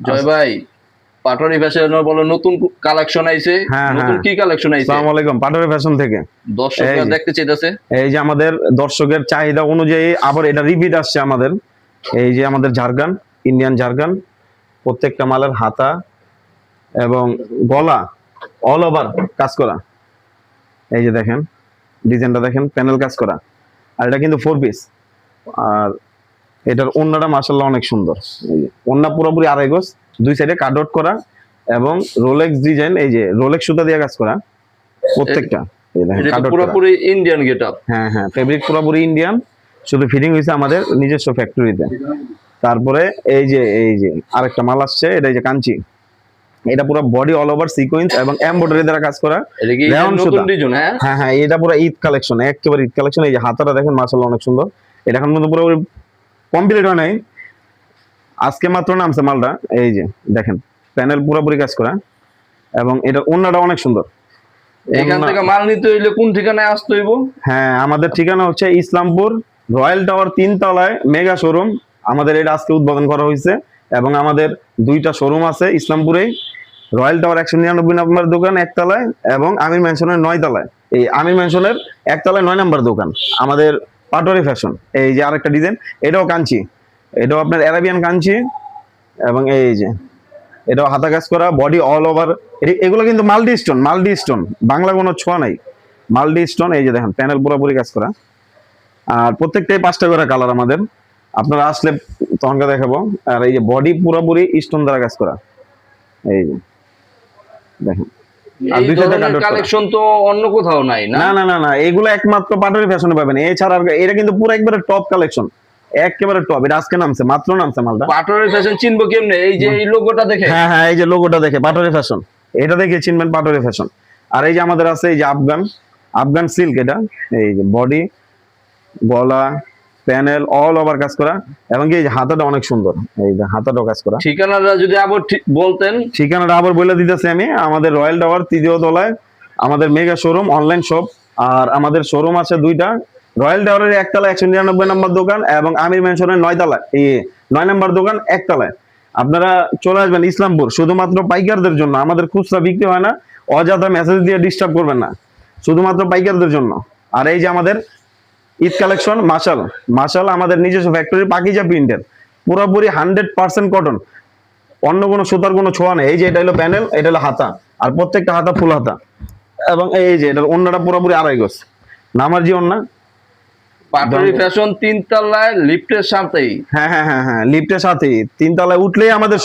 জয় ভাই, পাটোয়ারি ফ্যাশন বলো নতুন কালেকশন আইছে। নতুন কি কালেকশন আইছে? আসসালামু আলাইকুম, পাটোয়ারি ফ্যাশন থেকে। দর্শকরা দেখতে চাইতেছে। এই যে আমাদের দর্শকের চাহিদা অনুযায়ী আবার এটা রিপিট আসছে আমাদের। এই যে আমাদের জারগান, ইন্ডিয়ান জারগান, প্রত্যেকটা মালের হাতা এবং গলা অল ওভার কাজ করা। এই যে দেখেন ডিজাইনটা দেখেন, প্যানেল কাজ করা। আর এটা কিন্তু 4 পিস। আর এটার ওন্নাটা মাশাআল্লাহ অনেক সুন্দর। এই যে ওন্না পুরোপুরি আড়াই গজ, দুই সাইডে কাট আউট করা এবং রোলেক্স ডিজাইন, এই যে রোলেক্স সুতা দিয়ে কাজ করা প্রত্যেকটা। এই দেখেন এটা কাট আউট করা। পুরোপুরি ইন্ডিয়ান গেটআপ। হ্যাঁ হ্যাঁ, ফেব্রিক পুরোপুরি ইন্ডিয়ান, শুধু ফিটিং হয়েছে আমাদের নিজস্ব ফ্যাক্টরিতে। তারপরে এই যে আরেকটা মাল আসছে, এটা এই যে কাঞ্চি। এটা পুরো বডি অল ওভার সিকোয়েন্স এবং এমব্রয়ডারি দ্বারা কাজ করা। এটা কি নতুন ডিজাইন? হ্যাঁ হ্যাঁ, এটা পুরো ঈদ কালেকশন, একেবারে ঈদ কালেকশন। এই যে হাতাটা দেখেন মাশাআল্লাহ অনেক সুন্দর। এটা এখন কিন্তু পুরো কমপ্লিট হয় নাই, আজকে মাত্র নামছে মালটা। এই যে দেখেন প্যানেল পুরোপুরি কাজ করা এবং এটা ওন্নাটা অনেক সুন্দর। এখান থেকে মাল নিতে হইলে কোন ঠিকানায় আসতে হইব? হ্যাঁ, আমাদের ঠিকানা হচ্ছে ইসলামপুর রয়্যাল টাওয়ার 3 তলায় মেগা শোরুম। আমাদের এটা আজকে উদ্বোধন করা হয়েছে এবং আমাদের 2টা শোরুম আছে ইসলামপুরে। রয়্যাল টাওয়ার 199 নম্বর দোকান 1 তলায় এবং আমির ম্যানশনের 9 তলায়। এই আমির ম্যানশনের 1 তলায় 9 নম্বর দোকান আমাদের পাটোয়ারি ফ্যাশন। এই যে আরেকটা ডিজাইন, এটাও কাঞ্চি, এটাও আপনার অ্যারাবিয়ান কাঞ্চি এবং এই যে এটাও হাতা কাজ করা, বডি অল ওভার। এগুলো কিন্তু মাল্টি স্টোন, বাংলা কোনো ছোঁয়া নাই, মাল্টি স্টোন। এই যে দেখেন প্যানেল পুরোপুরি কাজ করা। আর প্রত্যেকটাই 5টা করে কালার আমাদের, আপনারা আসলে তখনকে দেখাবো। আর এই যে বডি পুরোপুরি স্টোন দ্বারা কাজ করা। এই যে দেখেন, আর এই ধরনের কালেকশন তো অন্য কোথাও নাই না? না না না না, এগুলো একমাত্র পাটোয়ারি ফ্যাশনে পাবেন। এছাড়া এটা কিন্তু পুরো একবারে টপ কালেকশন, একেবারে টপ। এটা আজকে নামছে, মাত্র নামছে মালটা। পাটোয়ারি ফ্যাশন চিনবো কেমনে? এই যে এই লোগোটা দেখে? হ্যাঁ হ্যাঁ, এই যে লোগোটা দেখে পাটোয়ারি ফ্যাশন, এটা দেখে চিনবেন পাটোয়ারি ফ্যাশন। আর এই যে আমাদের আছে এই যে আফগান সিল্ক, এটা এই যে বডি, গলা, প্যানেল অল ওভার কাজ করা এবং এই যে হাতাটা অনেক সুন্দর। এই যে হাতাটাও কাজ করা। ঠিকানাটা যদি আবার বলতেন। ঠিকানাটা আবার বলে দিতেছি আমি। আমাদের রয়্যাল টাওয়ার 3য় তলায় আমাদের মেগা শোরুম, অনলাইন শপ। আর আমাদের শোরুম আছে 2টা, রয়্যাল টাওয়ারের 1 তলায় 199 নম্বর দোকান এবং আমির ম্যানশনের 9 তলায়, এই 9 নম্বর দোকান 1 তলায়। আপনারা চলে আসবেন ইসলামপুর, শুধুমাত্র পাইকারদের জন্য। আমাদের খুচরা বিক্রি হয় না, অযথা মেসেজ দিয়ে ডিস্টার্ব করবেন না, শুধুমাত্র পাইকারদের জন্য। আর এই যে আমাদের ঈদ কালেকশন মাশাল আমাদের নিজস্ব ফ্যাক্টরি, পাকিজা প্রিন্টের, পুরোপুরি 100% কটন, অন্য কোনো সুতার কোনো ছোঁয়া নেই। এই যে এটা হলো প্যানেল, এটা হলো হাতা, আর প্রত্যেকটা হাতা ফুল হাতা এবং এই যে এটার ওন্নাটা পুরোপুরি আড়াই গজ নামার জি ওন্না। পাটোয়ারি ফ্যাশন 3 তলায় লিফটের সাথেই। হ্যাঁ হ্যাঁ হ্যাঁ হ্যাঁ, লিফটের সাথেই 3 তলায় উঠলেই আমাদের